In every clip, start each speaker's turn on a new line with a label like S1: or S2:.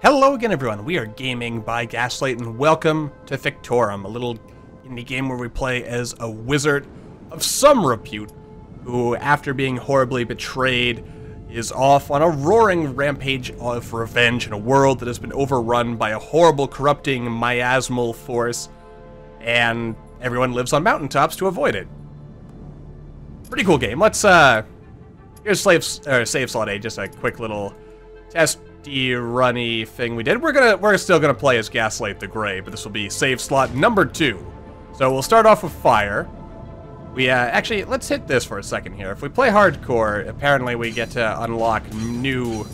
S1: Hello again, everyone. We are Gaming by Gaslight, and welcome to Fictorum, a little indie game where we play as a wizard of some repute who, after being horribly betrayed, is off on a roaring rampage of revenge in a world that has been overrun by a horrible, corrupting, miasmal force, and everyone lives on mountaintops to avoid it. Pretty cool game. Let's, here's save slot A, just a quick little test runny thing we did. We're still gonna play as Gaslight the Grey, but this will be save slot number 2. So we'll start off with fire. We actually, let's hit this for a second here. If we play hardcore, apparently we get to unlock new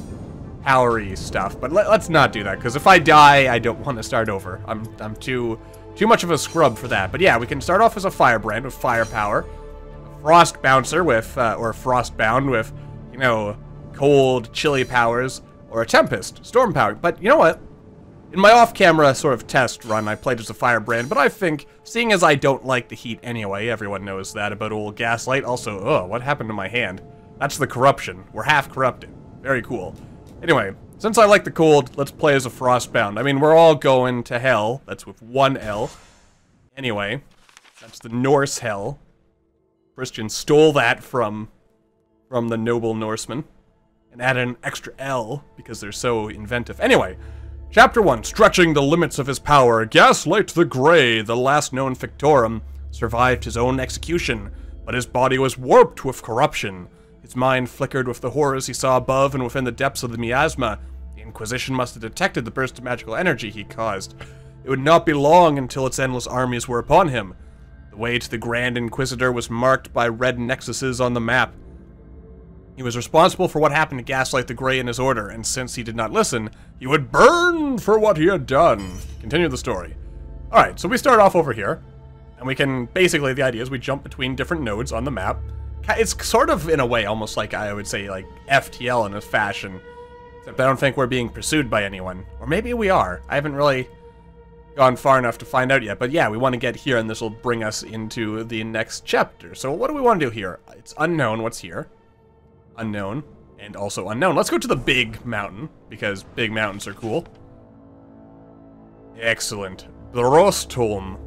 S1: powery stuff, but let's not do that, because if I die, I don't want to start over. I'm too much of a scrub for that. But yeah, we can start off as a firebrand with firepower, a frost bouncer with or frostbound with, you know, cold, chilly powers, or a Tempest, storm power. But you know what? In my off-camera sort of test run, I played as a firebrand, but I think, seeing as I don't like the heat anyway, everyone knows that about old Gaslight. Also, oh, what happened to my hand? That's the corruption. We're half corrupted. Very cool. Anyway, since I like the cold, let's play as a frostbound. I mean, we're all going to hell. That's with one L. Anyway, that's the Norse hell. Christian stole that from the noble Norsemen. And add an extra L, because they're so inventive. Anyway, Chapter 1, stretching the limits of his power, Gaslight the Grey, the last known Fictorum, survived his own execution, but his body was warped with corruption. His mind flickered with the horrors he saw above and within the depths of the miasma. The Inquisition must have detected the burst of magical energy he caused. It would not be long until its endless armies were upon him. The way to the Grand Inquisitor was marked by red nexuses on the map. He was responsible for what happened to Gaslight the Grey and his order, and since he did not listen, he would burn for what he had done. Continue the story. Alright, so we start off over here, and we can, basically the idea is we jump between different nodes on the map. It's sort of, in a way, almost like, I would say, like FTL in a fashion, except I don't think we're being pursued by anyone. Or maybe we are. I haven't really gone far enough to find out yet, but yeah, we want to get here, and this will bring us into the next chapter. So what do we want to do here? It's unknown what's here. Unknown, and also unknown. Let's go to the big mountain, because big mountains are cool. Excellent. Brostholm.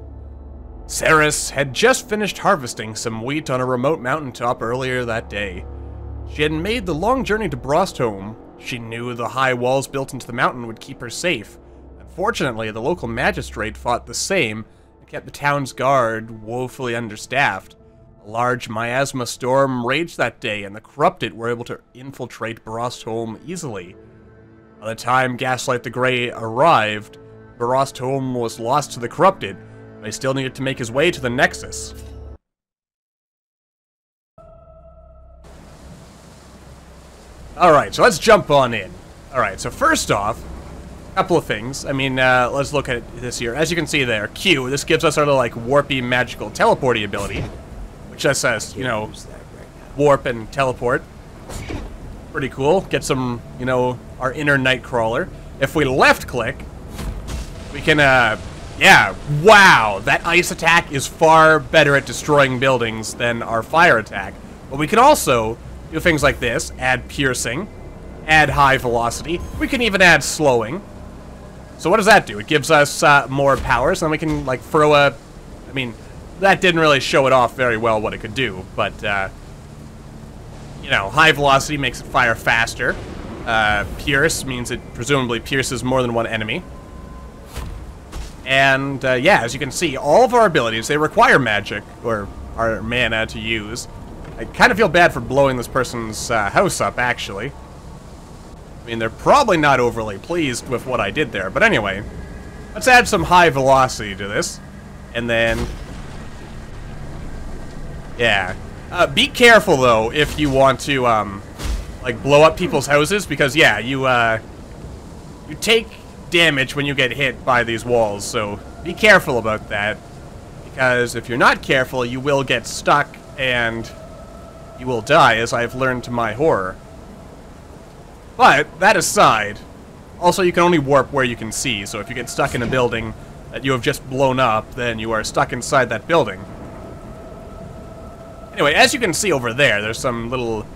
S1: Ceres had just finished harvesting some wheat on a remote mountaintop earlier that day. She had made the long journey to Brostholm. She knew the high walls built into the mountain would keep her safe. Unfortunately, the local magistrate fought the same, and kept the town's guard woefully understaffed. A large miasma storm raged that day, and the corrupted were able to infiltrate Brostholm easily. By the time Gaslight the Grey arrived, Brostholm was lost to the corrupted, but he still needed to make his way to the Nexus. Alright, so let's jump on in. Alright, so first off, a couple of things. I mean, let's look at this here. As you can see there, Q, this gives us our little, like, warpy magical teleporty ability. Just says, you know, warp and teleport. Pretty cool. Get some, you know, our inner Nightcrawler. If we left click, we can, yeah, wow, that ice attack is far better at destroying buildings than our fire attack. But we can also do things like this, add piercing, add high velocity. We can even add slowing. So what does that do? It gives us more powers, and then we can, like, throw a, I mean, that didn't really show it off very well what it could do, but, you know, high velocity makes it fire faster. Pierce means it presumably pierces more than one enemy. And, yeah, as you can see, all of our abilities, they require magic, or our mana to use. I kind of feel bad for blowing this person's house up, actually. I mean, they're probably not overly pleased with what I did there, but anyway. Let's add some high velocity to this, and then... yeah. Be careful, though, if you want to, like, blow up people's houses, because, yeah, you take damage when you get hit by these walls, so be careful about that, because if you're not careful, you will get stuck, and you will die, as I've learned to my horror. But, that aside, also you can only warp where you can see, so if you get stuck in a building that you have just blown up, then you are stuck inside that building. Anyway, as you can see over there, there's some little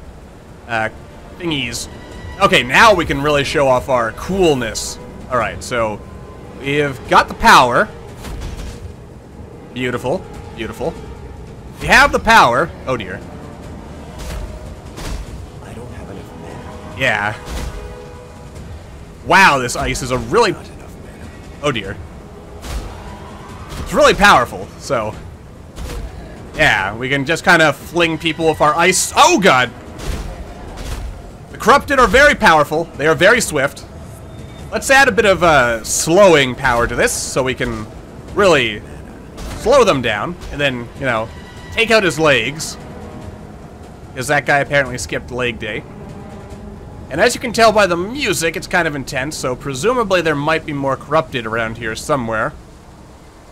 S1: thingies. Okay, now we can really show off our coolness Alright, so we've got the power. Beautiful. Beautiful. We have the power. Oh dear.
S2: I don't have enough mana.
S1: Yeah. Wow, this ice is a really...
S2: Not enough mana.
S1: Oh dear. It's really powerful, so... Yeah, we can just kind of fling people with our ice... Oh god! The corrupted are very powerful. They are very swift. Let's add a bit of slowing power to this, so we can really slow them down, and then, you know, take out his legs. Because that guy apparently skipped leg day. And as you can tell by the music, it's kind of intense, so presumably there might be more corrupted around here somewhere.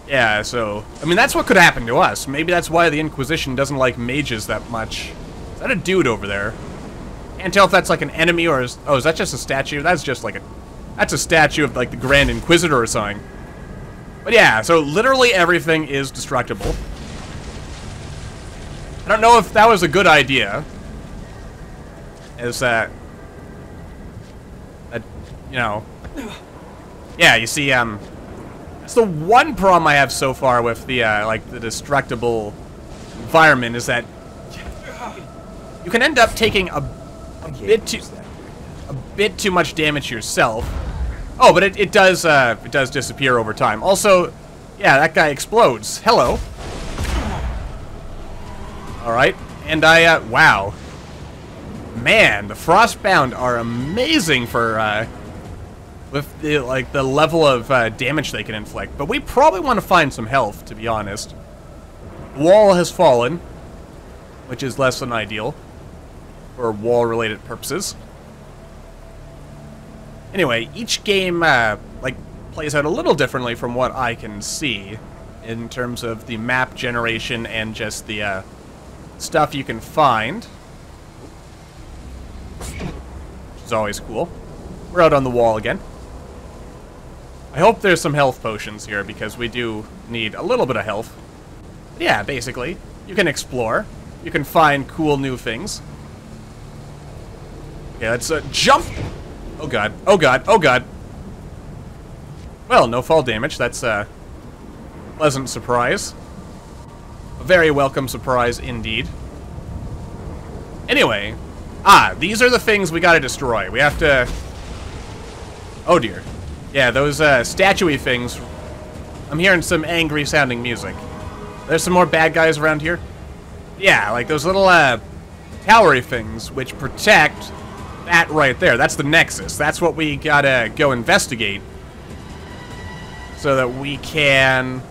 S1: Yeah, so... I mean, that's what could happen to us. Maybe that's why the Inquisition doesn't like mages that much. Is that a dude over there? Can't tell if that's like an enemy or... Oh, is that just a statue? That's just like a... That's a statue of like the Grand Inquisitor or something. But yeah, so literally everything is destructible. I don't know if that was a good idea. Is that... you know... Yeah, you see, that's the one problem I have so far with the, like, the destructible environment is that you can end up taking a bit too much damage yourself. Oh, but it does disappear over time. Also, yeah, that guy explodes. Hello. Alright, and wow. Man, the Frostbound are amazing for, with the, like, the level of damage they can inflict. But we probably want to find some health, to be honest. The wall has fallen, which is less than ideal for wall-related purposes. Anyway, each game, like, plays out a little differently from what I can see in terms of the map generation and just the, stuff you can find. Which is always cool. We're out on the wall again. I hope there's some health potions here, because we do need a little bit of health. But yeah, basically, you can explore. You can find cool new things. Okay, let's jump! Oh god, oh god, oh god. Well, no fall damage. That's a pleasant surprise. A very welcome surprise indeed. Anyway, these are the things we gotta destroy. We have to... Oh dear. Yeah, those statue-y things. I'm hearing some angry sounding music. There's some more bad guys around here. Yeah, like those little towery things which protect that right there. That's the Nexus. That's what we gotta go investigate. So that we can...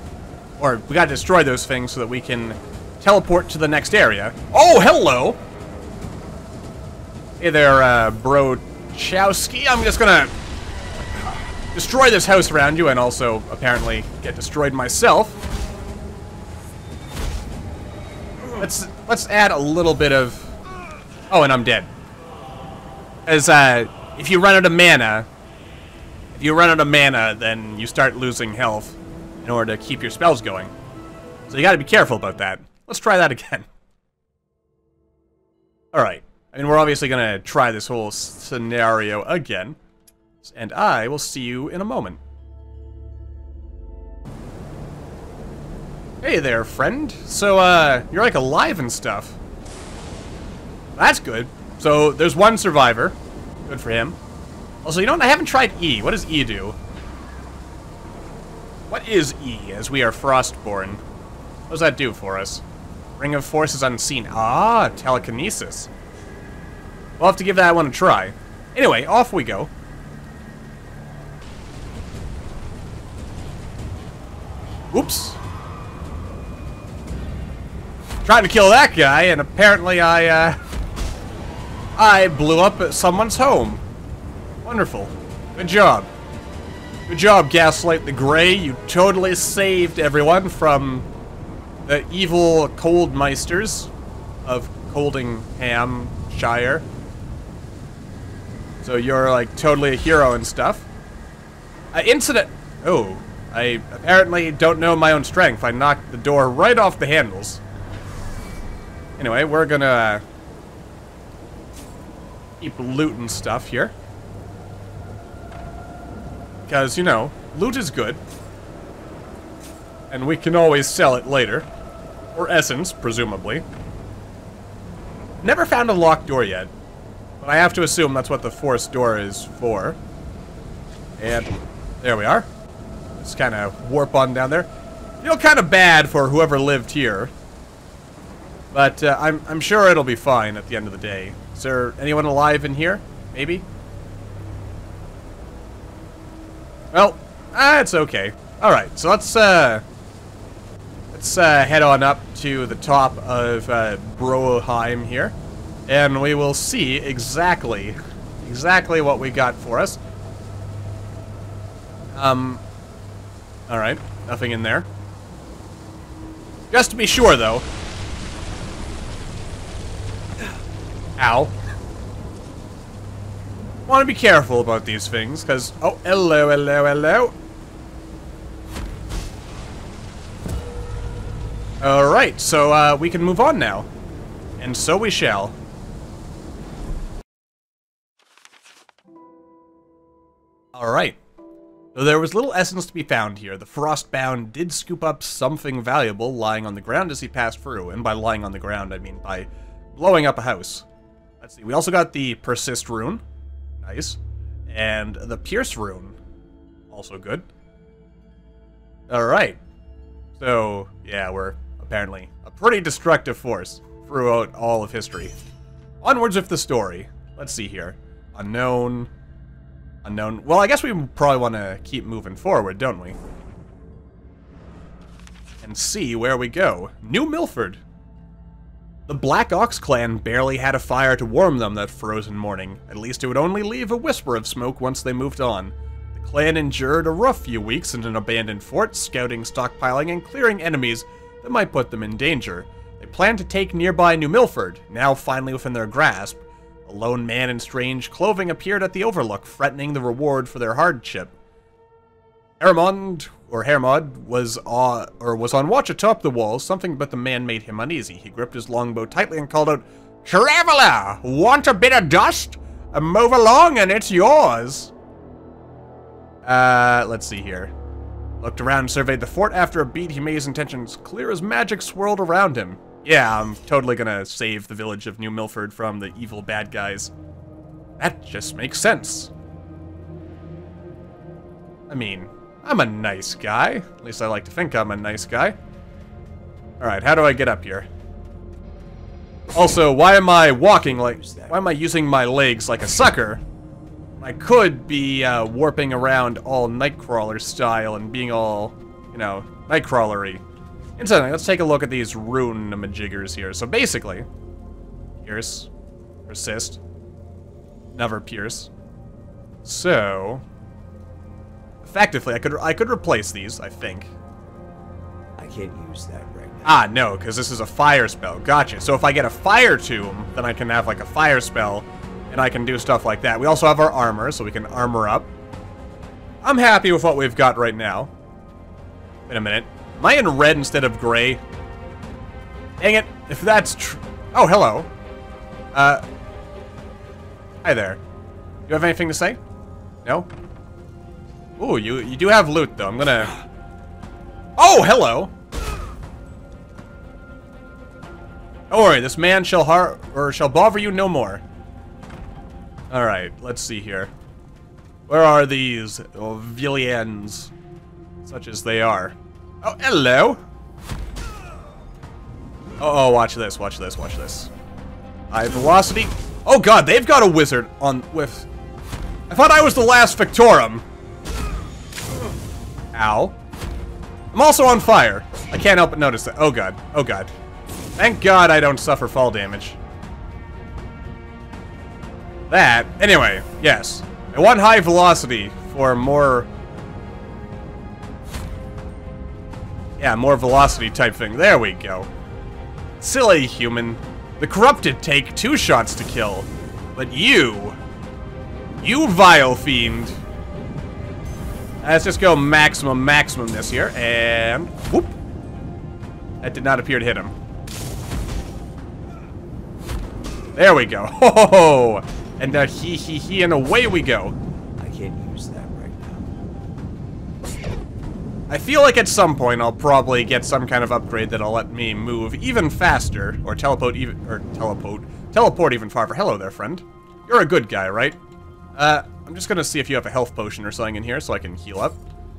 S1: Or we gotta destroy those things so that we can teleport to the next area. Oh, hello! Hey there, bro Chowski. I'm just gonna destroy this house around you and also apparently get destroyed myself. Let's add a little bit of... Oh, and I'm dead. As, if you run out of mana... If you run out of mana, then you start losing health in order to keep your spells going. So you gotta be careful about that. Let's try that again. Alright. I mean, we're obviously gonna try this whole scenario again. And I will see you in a moment. Hey there, friend. So, you're like alive and stuff. That's good. So, there's one survivor. Good for him. Also, you know what? I haven't tried E. What does E do? What is E, as we are Frostborn? What does that do for us? Ring of Forces Unseen. Ah, telekinesis. We'll have to give that one a try. Anyway, off we go. Oops. Trying to kill that guy, and apparently I blew up at someone's home. Wonderful. Good job. Good job, Gaslight the Grey. You totally saved everyone from the evil Cold Meisters of Coldinghamshire. So you're, like, totally a hero and stuff. Incident... Oh, I apparently don't know my own strength. I knocked the door right off the handles. Anyway, we're gonna keep looting stuff here. because, you know, loot is good. And we can always sell it later. Or essence, presumably. Never found a locked door yet. But I have to assume that's what the forced door is for. And there we are. Just kind of warp on down there. Feel kind of bad for whoever lived here. But I'm sure it'll be fine at the end of the day. Is there anyone alive in here? Maybe? Well, it's okay. Alright, so let's head on up to the top of Broheim here. And we will see exactly what we got for us. Alright, nothing in there. Just to be sure, though. Ow. Want to be careful about these things, because... Oh, hello, hello, hello. Alright, so we can move on now. And so we shall. Alright. Though there was little essence to be found here, the Frostbound did scoop up something valuable lying on the ground as he passed through. And by lying on the ground, I mean by blowing up a house. Let's see, we also got the Persist rune. Nice. And the Pierce rune. Also good. Alright. So, yeah, we're apparently a pretty destructive force throughout all of history. Onwards with the story. Let's see here. Unknown. Unknown. Well, I guess we probably want to keep moving forward, don't we? And see where we go. New Milford. The Black Ox clan barely had a fire to warm them that frozen morning. At least it would only leave a whisper of smoke once they moved on. The clan endured a rough few weeks in an abandoned fort, scouting, stockpiling, and clearing enemies that might put them in danger. They planned to take nearby New Milford, now finally within their grasp. A lone man in strange clothing appeared at the overlook, threatening the reward for their hardship. Hermod was on watch atop the wall. Something but the man made him uneasy. He gripped his longbow tightly and called out, "Traveler, want a bit of dust? Move along and it's yours." Let's see here. Looked around and surveyed the fort. After a beat, he made his intentions clear as magic swirled around him. Yeah, I'm totally gonna save the village of New Milford from the evil bad guys. That just makes sense. I mean, I'm a nice guy. At least I like to think I'm a nice guy. Alright, how do I get up here? Also, why am I walking like... Why am I using my legs like a sucker? I could be warping around all Nightcrawler style and being all, you know, Nightcrawlery. Incidentally, let's take a look at these rune majiggers here. So basically, Pierce, Persist, never Pierce. So, effectively, I could replace these, I think.
S2: I can't use that right now.
S1: Ah, no, because this is a fire spell. Gotcha. So if I get a fire tomb, then I can have like a fire spell, and I can do stuff like that. We also have our armor, so we can armor up. I'm happy with what we've got right now. Wait a minute. Am I in red instead of gray? Dang it. If that's true... Oh, hello. Hi there. You have anything to say? No? Ooh, you do have loot, though. I'm gonna... Oh, hello! Don't worry, this man shall bother you no more. Alright, let's see here. Where are these villains? Such as they are. Oh, hello! Oh, watch this, watch this, watch this. High velocity. Oh god, they've got a wizard on with... I thought I was the last Fictorum. Ow. I'm also on fire. I can't help but notice that. Oh god, oh god. Thank god I don't suffer fall damage. That, anyway, yes. I want high velocity for more... Yeah, more velocity type thing. There we go. Silly human. The corrupted take 2 shots to kill. But you vile fiend. Let's just go maximum this here, and whoop. That did not appear to hit him. There we go. Ho ho ho! And he, and away we go.
S2: I can't use that right now.
S1: I feel like at some point I'll probably get some kind of upgrade that'll let me move even faster, or teleport even farther. Hello there, friend. You're a good guy, right? I'm just gonna see if you have a health potion or something in here so I can heal up.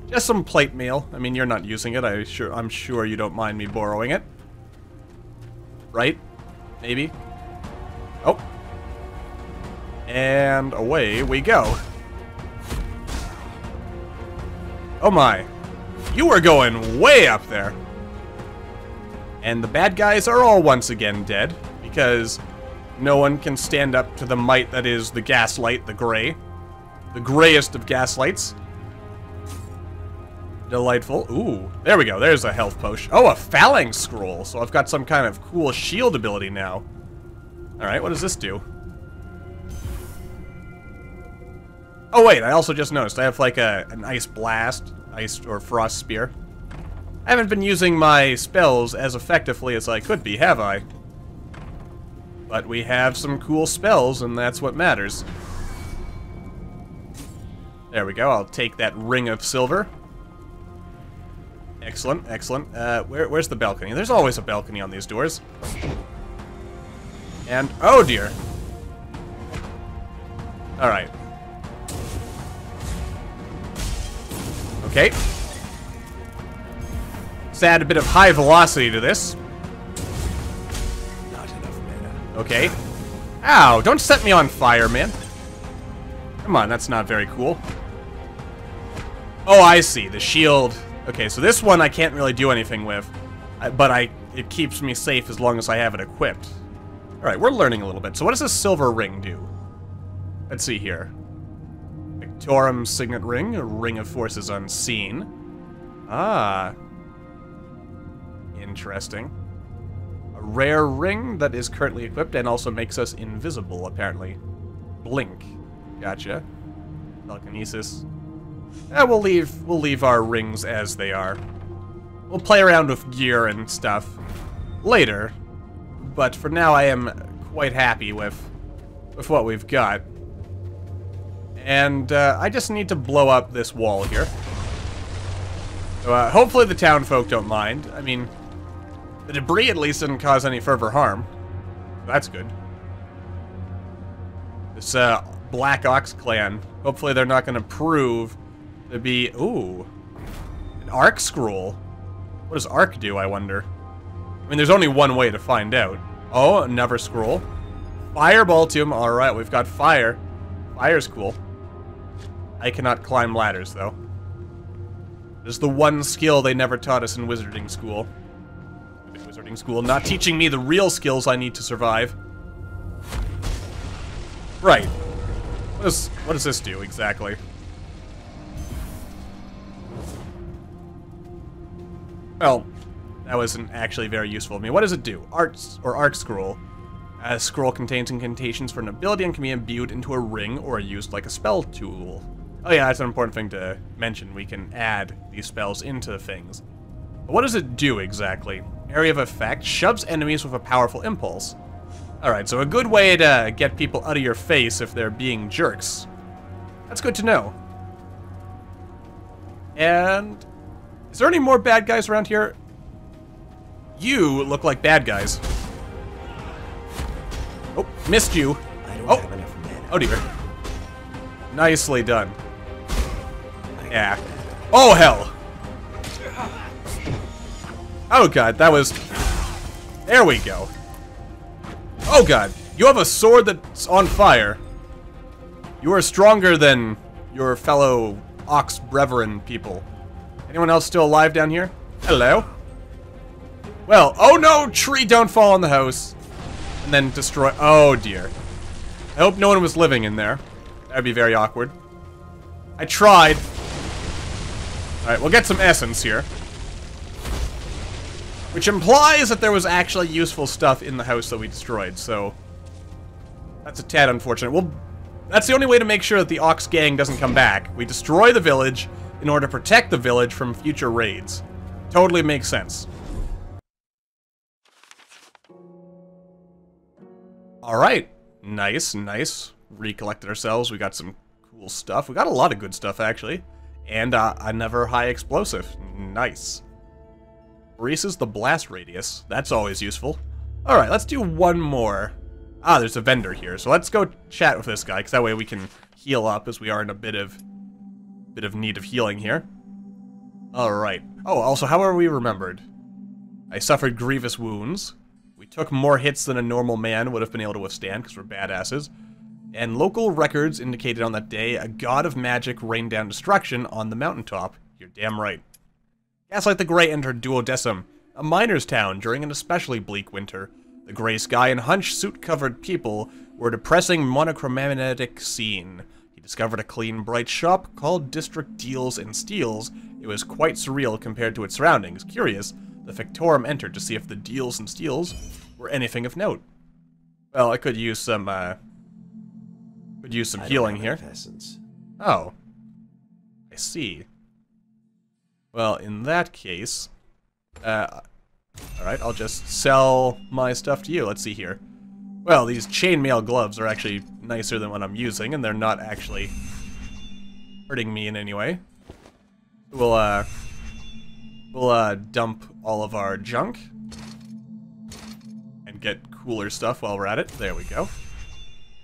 S1: Just some plate mail. I mean, you're not using it. I'm sure you don't mind me borrowing it. Right? Maybe? Oh. And away we go. Oh my. You are going way up there. And the bad guys are all once again dead, because no one can stand up to the might that is the Gaslight, the gray. The grayest of Gaslights. Delightful. Ooh, there we go. There's a health potion. Oh, a phalanx scroll. So I've got some kind of cool shield ability now. Alright, what does this do? Oh wait, I also just noticed I have like an ice blast, ice or frost spear. I haven't been using my spells as effectively as I could be, have I? But we have some cool spells, and that's what matters. There we go, I'll take that ring of silver. Excellent, excellent. Where's the balcony? There's always a balcony on these doors. And, oh dear. Alright. Okay. Let's add a bit of high velocity to this.
S2: Not enough mana.
S1: Okay. Ow, don't set me on fire, man. Come on, that's not very cool. Oh, I see. The shield. Okay, so this one I can't really do anything with. But it keeps me safe as long as I have it equipped. Alright, we're learning a little bit. So what does this silver ring do? Let's see here. Fictorum signet ring, a ring of forces unseen. Ah. Interesting. A rare ring that is currently equipped and also makes us invisible, apparently. Blink. Gotcha. Telekinesis. We'll leave our rings as they are. We'll play around with gear and stuff later. But for now I am quite happy with what we've got. And I just need to blow up this wall here. So hopefully the town folk don't mind. I mean, the debris at least didn't cause any further harm. That's good. This Black Ox clan, hopefully they're not going to prove to be... Ooh. An arc scroll. What does arc do, I wonder? I mean, there's only one way to find out. Oh, another scroll. Fireball to him. Alright, we've got fire. Fire's cool. I cannot climb ladders, though. There's the one skill they never taught us in wizarding school. Wizarding school, not teaching me the real skills I need to survive. Right. What does this do, exactly? Well, that wasn't actually very useful to me. What does it do? Arts, or arc scroll. A scroll contains incantations for an ability and can be imbued into a ring or used like a spell tool. Oh yeah, that's an important thing to mention. We can add these spells into things. But what does it do exactly? Area of effect shoves enemies with a powerful impulse. Alright, so a good way to get people out of your face if they're being jerks. That's good to know. And... is there any more bad guys around here? You look like bad guys. Oh, missed you.
S2: I don't have enough mana.
S1: Oh dear. Nicely done. Yeah. Oh hell! Oh god, that was... There we go. Oh god, you have a sword that's on fire. You are stronger than your fellow Ox Brethren people. Anyone else still alive down here? Hello? Well, oh no, tree, don't fall on the house. And then destroy... Oh dear. I hope no one was living in there. That'd be very awkward. I tried. Alright, we'll get some essence here. Which implies that there was actually useful stuff in the house that we destroyed, so... that's a tad unfortunate. Well, that's the only way to make sure that the Ox gang doesn't come back. We destroy the village in order to protect the village from future raids. Totally makes sense. Alright. Nice, nice. Recollected ourselves. We got some cool stuff. We got a lot of good stuff, actually. And another high explosive. Nice. Increases the blast radius. That's always useful. Alright, let's do one more. Ah, there's a vendor here, so let's go chat with this guy, because that way we can heal up, as we are in a bit of need of healing here. Alright. Oh, also, how are we remembered? I suffered grievous wounds. We took more hits than a normal man would have been able to withstand, because we're badasses. And local records indicated on that day a god of magic rained down destruction on the mountaintop. You're damn right. Gaslight the Grey entered Duodecim, a miner's town during an especially bleak winter. The gray sky and hunched soot-covered people were a depressing monochromatic scene. He discovered a clean, bright shop called District Deals and Steals. It was quite surreal compared to its surroundings. Curious, the Fictorum entered to see if the deals and steals were anything of note. Well, I could use some healing here. Oh. I see. Well, in that case, alright, I'll just sell my stuff to you. Let's see here. Well, these chainmail gloves are actually nicer than what I'm using, and they're not actually hurting me in any way. We'll dump all of our junk and get cooler stuff while we're at it. There we go.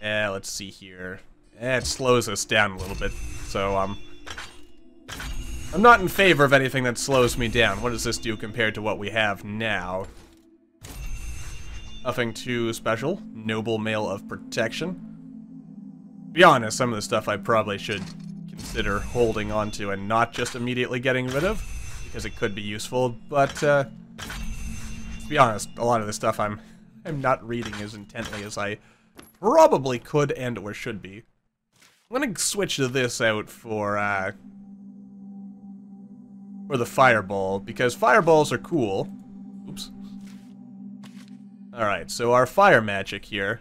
S1: Let's see here. It slows us down a little bit, so I'm not in favor of anything that slows me down. What does this do compared to what we have now? Nothing too special. Noble Mail of Protection. To be honest, some of the stuff I probably should consider holding on to and not just immediately getting rid of, because it could be useful, but to be honest, a lot of the stuff I'm not reading as intently as I probably could and or should be. I'm gonna switch this out for the fireball, because fireballs are cool. Oops. Alright, so our fire magic here.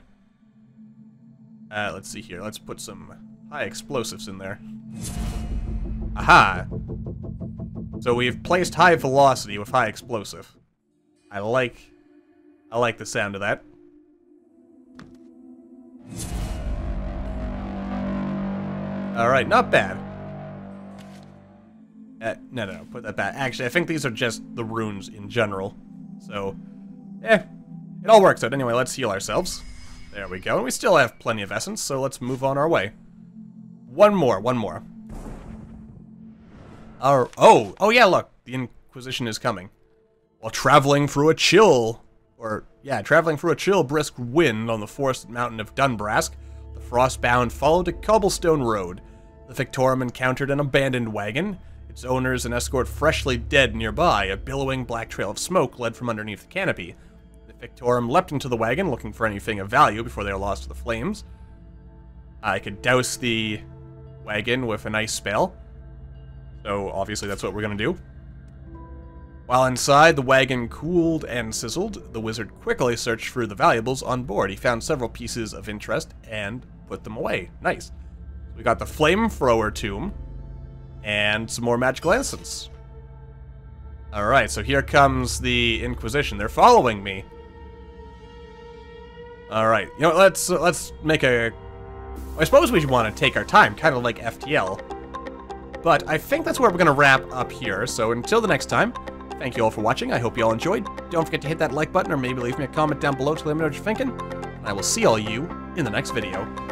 S1: Let's see here. Let's put some high explosives in there. Aha! So we've placed high velocity with high explosive. I like the sound of that. Alright, not bad. No, put that back. Actually, I think these are just the runes in general. So, it all works out. Anyway, let's heal ourselves. There we go. And we still have plenty of essence, so let's move on our way. One more. Oh yeah, look. The Inquisition is coming. While traveling through a chill, brisk wind on the forested mountain of Dunbrask, the Frostbound followed a cobblestone road. The Fictorum encountered an abandoned wagon. Its owners and escort freshly dead nearby. A billowing black trail of smoke led from underneath the canopy. The Fictorum leapt into the wagon, looking for anything of value before they were lost to the flames. I could douse the wagon with an ice spell. So, obviously that's what we're gonna do. While inside, the wagon cooled and sizzled. The wizard quickly searched through the valuables on board. He found several pieces of interest and put them away. Nice. We got the flamethrower tomb. And some more magical essence. Alright, so here comes the Inquisition. They're following me. Alright, you know, let's make a... I suppose we want to take our time, kind of like FTL. But I think that's where we're going to wrap up here. So until the next time, thank you all for watching. I hope you all enjoyed. Don't forget to hit that like button or maybe leave me a comment down below to let me know what you're thinking. And I will see all you in the next video.